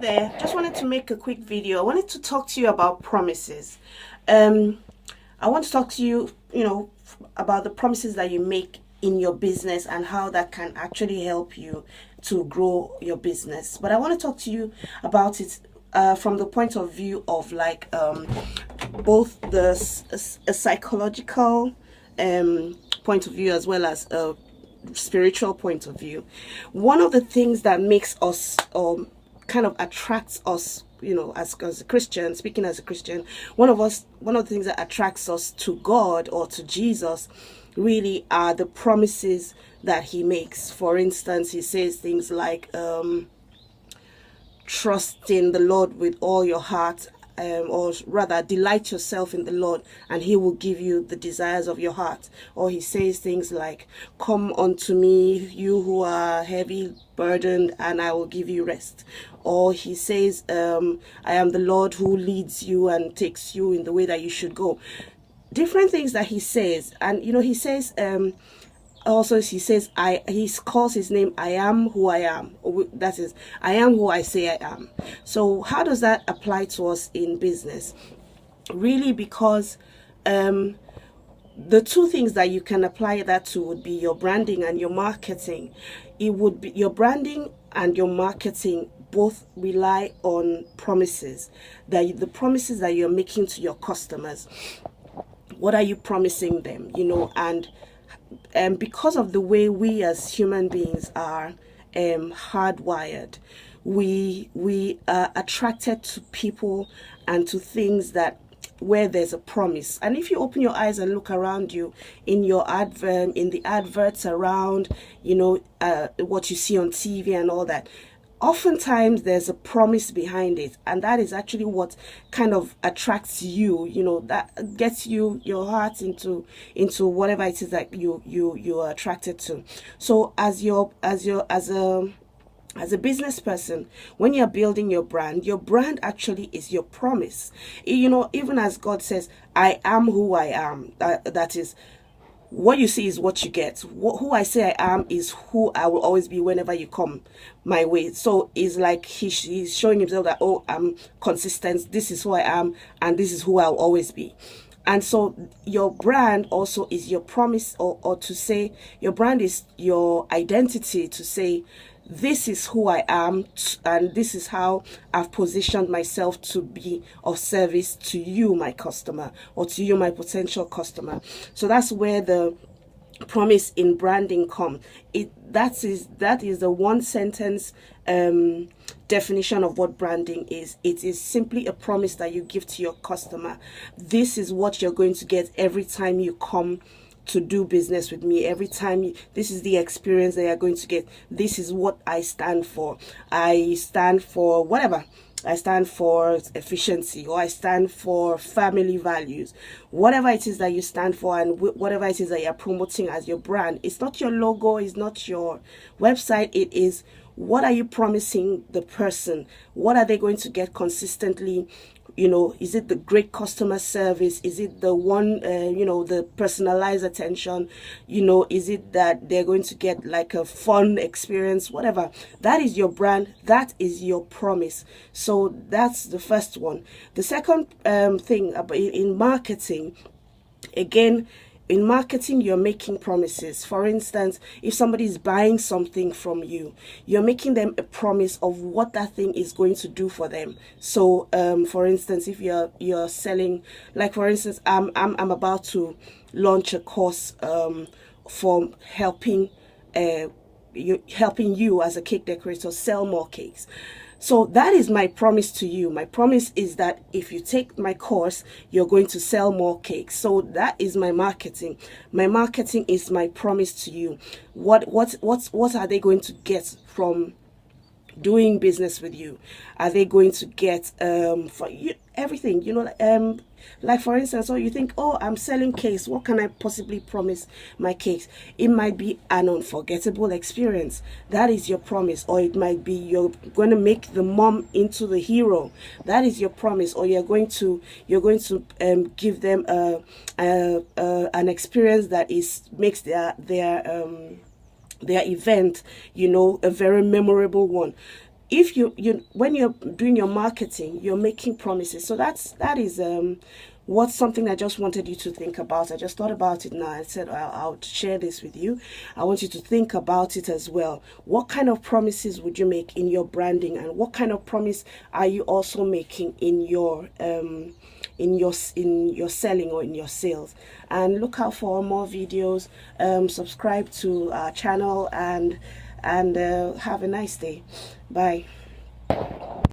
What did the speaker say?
there. Just wanted to make a quick video. I wanted to talk to you about promises. I want to talk to you, about the promises that you make in your business and how that can actually help you to grow your business. But I want to talk to you about it from the point of view of both a psychological point of view as well as a spiritual point of view. One of the things that makes us kind of attracts us, as a Christian, speaking as a Christian, one of the things that attracts us to God or to Jesus really are the promises that he makes. For instance, he says things like trust in the Lord with all your heart, or rather delight yourself in the Lord and he will give you the desires of your heart. Or he says things like, come unto me, you who are heavy burdened, and I will give you rest. Or he says, I am the Lord who leads you and takes you in the way that you should go. Different things that he says. And he says also, he says, he calls his name, I am who I am. That is, I am who I say I am. So how does that apply to us in business? Really, because the two things that you can apply that to would be your branding and your marketing. It would be your branding and your marketing both rely on promises, the promises that you're making to your customers. What are you promising them? And because of the way we as human beings are hardwired, we are attracted to people and to things that where there's a promise. And if you open your eyes and look around you in the adverts around, what you see on TV and all that, oftentimes there's a promise behind it, and that is actually what kind of attracts you, that gets your heart into whatever it is that you are attracted to. So as a business person, when you're building your brand actually is your promise. Even as God says, I am who I am. That is, what you see is what you get. Who I say I am is who I will always be whenever you come my way. So it's like he's showing himself that, oh, I'm consistent. This is who I am, and this is who I'll always be. And so your brand also is your promise, or to say your brand is your identity, to say, this is who I am, and this is how I've positioned myself to be of service to you, my customer, or to you, my potential customer. So that's where the promise in branding comes. That is the one sentence definition of what branding is. It is simply a promise that you give to your customer. This is what you're going to get every time you come to do business with me. Every time this is the experience that you're going to get. This is what I stand for. I stand for whatever. I stand for efficiency, or I stand for family values. Whatever it is that you stand for, and whatever it is that you're promoting as your brand. It's not your logo, it's not your website. It is, what are you promising the person? What are they going to get consistently? Is it the great customer service? Is it the one, the personalized attention? Is it that they're going to get like a fun experience? Whatever. That is your brand. That is your promise. So that's the first one. The second thing in marketing, again, in marketing, you're making promises. For instance, if somebody is buying something from you, you're making them a promise of what that thing is going to do for them. So, for instance, if you're selling, like for instance, I'm about to launch a course for helping you as a cake decorator sell more cakes. So that is my promise to you. My promise is that if you take my course, you're going to sell more cakes. So that is my marketing. My marketing is my promise to you. What are they going to get from doing business with you? Are they going to get for you everything? Like for instance, you think, oh, I'm selling cakes, what can I possibly promise my cakes? It might be an unforgettable experience. That is your promise. Or it might be you're going to make the mom into the hero. That is your promise. Or you're going to give them an experience that makes their event, a very memorable one. if you when you're doing your marketing, you're making promises. So that is what's something I just wanted you to think about. I just thought about it now. I said I'll share this with you. I want you to think about it as well. What kind of promises would you make in your branding, and what kind of promise are you also making in your selling or in your sales? And look out for more videos. Subscribe to our channel, and have a nice day. Bye.